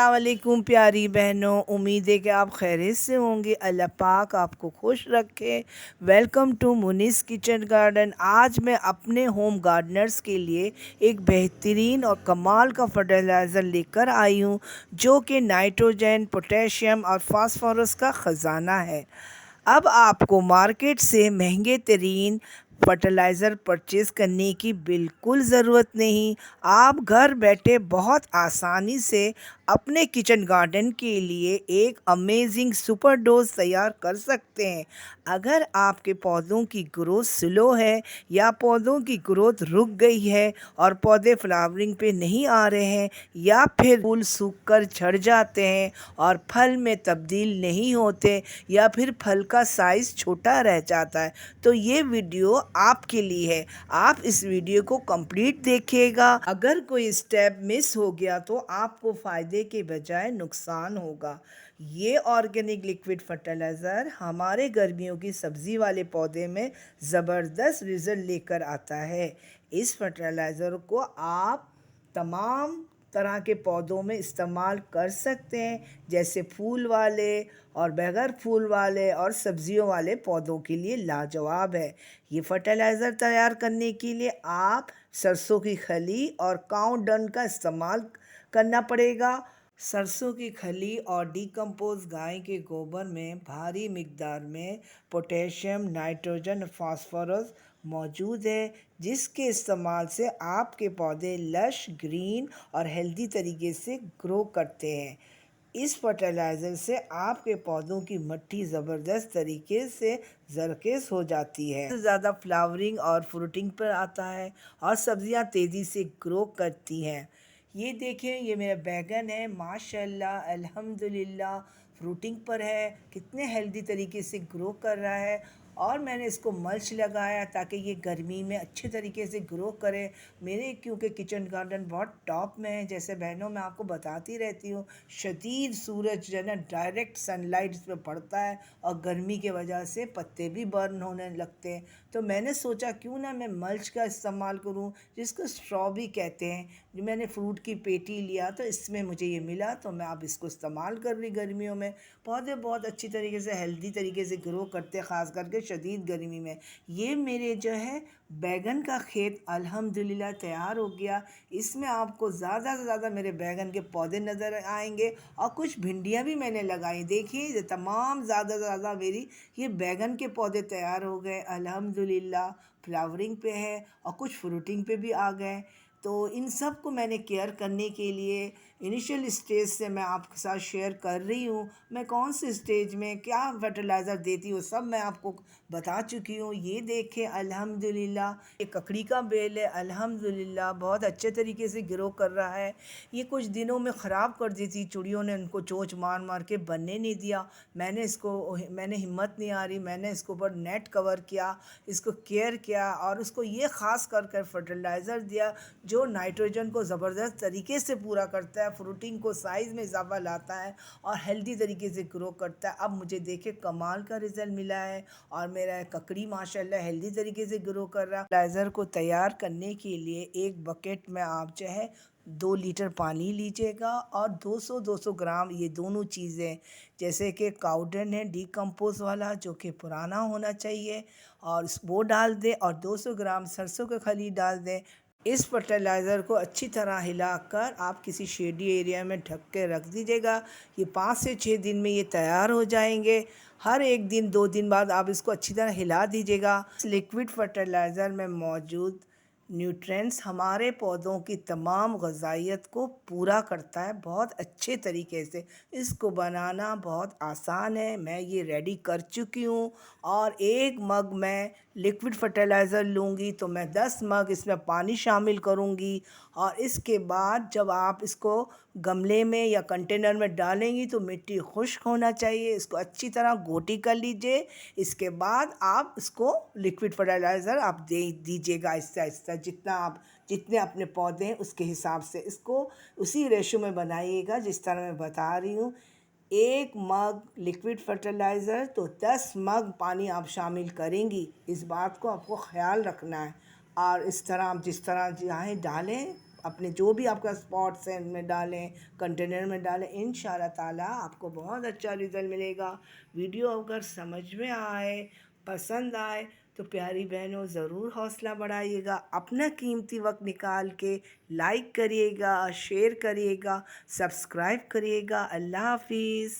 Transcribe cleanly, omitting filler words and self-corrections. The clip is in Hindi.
अस्सलाम वालेकुम प्यारी बहनों, उम्मीद है कि आप खैरियत से होंगे। अल्लाह पाक आपको खुश रखे। Welcome to Muni's kitchen garden. आज मैं अपने होम गार्डनर्स के लिए एक बेहतरीन और कमाल का फर्टिलाइज़र लेकर आई हूँ, जो कि नाइट्रोजन, पोटेशियम और फास्फोरस का ख़जाना है। अब आपको मार्केट से महंगे तरीन फर्टिलाइज़र परचेज़ करने की बिल्कुल ज़रूरत नहीं। आप घर बैठे बहुत आसानी से अपने किचन गार्डन के लिए एक अमेजिंग सुपर डोज़ तैयार कर सकते हैं। अगर आपके पौधों की ग्रोथ स्लो है या पौधों की ग्रोथ रुक गई है और पौधे फ्लावरिंग पे नहीं आ रहे हैं, या फिर फूल सूख कर झड़ जाते हैं और फल में तब्दील नहीं होते, या फिर फल का साइज़ छोटा रह जाता है, तो ये वीडियो आपके लिए है। आप इस वीडियो को कंप्लीट देखिएगा। अगर कोई स्टेप मिस हो गया तो आपको फ़ायदे के बजाय नुकसान होगा। ये ऑर्गेनिक लिक्विड फर्टिलाइज़र हमारे गर्मियों की सब्ज़ी वाले पौधे में ज़बरदस्त रिज़ल्ट लेकर आता है। इस फर्टिलाइज़र को आप तमाम तरह के पौधों में इस्तेमाल कर सकते हैं, जैसे फूल वाले और बगैर फूल वाले और सब्जियों वाले पौधों के लिए लाजवाब है। ये फर्टिलाइज़र तैयार करने के लिए आप सरसों की खली और काऊ डंग का इस्तेमाल करना पड़ेगा। सरसों की खली और डिकम्पोज गाय के गोबर में भारी मिकदार में पोटेशियम, नाइट्रोजन, फास्फोरस मौजूद है, जिसके इस्तेमाल से आपके पौधे लश, ग्रीन और हेल्दी तरीके से ग्रो करते हैं। इस फर्टिलाइज़र से आपके पौधों की मिट्टी ज़बरदस्त तरीके से ज़रखेज़ हो जाती है, ज़्यादा फ्लावरिंग और फ्रूटिंग पर आता है और सब्जियां तेज़ी से ग्रो करती हैं। ये देखें, ये मेरा बैगन है, माशाल्लाह अल्हम्दुलिल्लाह फ्रूटिंग पर है, कितने हेल्दी तरीके से ग्रो कर रहा है। और मैंने इसको मल्च लगाया ताकि ये गर्मी में अच्छे तरीके से ग्रो करे। मेरे क्योंकि किचन गार्डन बहुत टॉप में है, जैसे बहनों मैं आपको बताती रहती हूँ, शदीद सूरज जो है ना डायरेक्ट सनलाइट इस पर पड़ता है और गर्मी की वजह से पत्ते भी बर्न होने लगते हैं। तो मैंने सोचा क्यों ना मैं मल्च का इस्तेमाल करूँ, जिसको स्ट्रॉ भी कहते हैं। जो मैंने फ्रूट की पेटी लिया तो इसमें मुझे ये मिला, तो मैं अब इसको इस्तेमाल कर रही गर्मियों में। पौधे बहुत अच्छी तरीके से हेल्दी तरीके से ग्रो करते हैं, ख़ास करके शदीद गर्मी में। ये मेरे जो है बैगन का खेत अल्हम्दुलिल्लाह तैयार हो गया। इसमें आपको ज़्यादा से ज़्यादा मेरे बैगन के पौधे नज़र आएंगे और कुछ भिंडियाँ भी मैंने लगाई। देखिए ये तमाम ज़्यादा से ज़्यादा मेरी ये बैगन के पौधे तैयार हो गए अल्हम्दुलिल्लाह। फ्लावरिंग पे है और कुछ फ्रूटिंग पे भी आ गए। तो इन सब को मैंने केयर करने के लिए इनिशियल स्टेज से मैं आपके साथ शेयर कर रही हूँ। मैं कौन से स्टेज में क्या फर्टिलाइज़र देती हूँ सब मैं आपको बता चुकी हूँ। ये देखें अल्हम्दुलिल्लाह, ये ककड़ी का बेल है, अल्हम्दुलिल्लाह बहुत अच्छे तरीके से ग्रो कर रहा है। ये कुछ दिनों में ख़राब कर दी थी, चिड़ियों ने उनको चोंच मार मार के बनने नहीं दिया। मैंने हिम्मत नहीं आ रही, मैंने इसके ऊपर नेट कवर किया, इसको केयर किया और उसको ये ख़ास कर फर्टिलाइज़र दिया जो नाइट्रोजन को ज़बरदस्त तरीके से पूरा करता है, फ्रूटिंग को साइज़ में इजाफा लाता है और हेल्दी तरीके से ग्रो करता है। अब मुझे देखे कमाल का रिज़ल्ट मिला है और मेरा ककड़ी माशाल्लाह हेल्दी तरीके से ग्रो कर रहा है। फर्टिलाइज़र को तैयार करने के लिए एक बकेट में आप जो है 2 लीटर पानी लीजिएगा और 200-200 ग्राम ये दोनों चीज़ें, जैसे कि काउडन है डिकम्पोज वाला जो कि पुराना होना चाहिए, और वो डाल दें और 200 ग्राम सरसों की खली डाल दें। इस फर्टिलाइज़र को अच्छी तरह हिलाकर आप किसी शेडी एरिया में ढक के रख दीजिएगा। ये 5 से 6 दिन में ये तैयार हो जाएंगे। हर एक दिन 2 दिन बाद आप इसको अच्छी तरह हिला दीजिएगा। इस लिक्विड फर्टिलाइज़र में मौजूद न्यूट्रिएंट्स हमारे पौधों की तमाम ग़िज़ाइयत को पूरा करता है बहुत अच्छे तरीके से। इसको बनाना बहुत आसान है, मैं ये रेडी कर चुकी हूँ। और एक मग मैं लिक्विड फर्टिलाइज़र लूँगी तो मैं 10 मग इसमें पानी शामिल करूँगी, और इसके बाद जब आप इसको गमले में या कंटेनर में डालेंगी तो मिट्टी खुश्क होना चाहिए। इसको अच्छी तरह घोटी कर लीजिए। इसके बाद आप इसको लिक्विड फर्टिलाइज़र आप दे दीजिएगा आहिस्ता आहिस्ता, जितने अपने पौधे हैं उसके हिसाब से इसको उसी रेशो में बनाइएगा जिस तरह मैं बता रही हूँ। 1 मग लिक्विड फर्टिलाइज़र तो 10 मग पानी आप शामिल करेंगी, इस बात को आपको ख्याल रखना है। और इस तरह आप जिस तरह चाहें डालें, अपने जो भी आपका स्पॉट्स हैं उनमें डालें, कंटेनर में डालें। इंशाल्लाह ताला आपको बहुत अच्छा रिज़ल्ट मिलेगा। वीडियो अगर समझ में आए, पसंद आए तो प्यारी बहनों ज़रूर हौसला बढ़ाइएगा, अपना कीमती वक्त निकाल के लाइक करिएगा, शेयर करिएगा, सब्सक्राइब करिएगा। अल्लाह हाफिज़।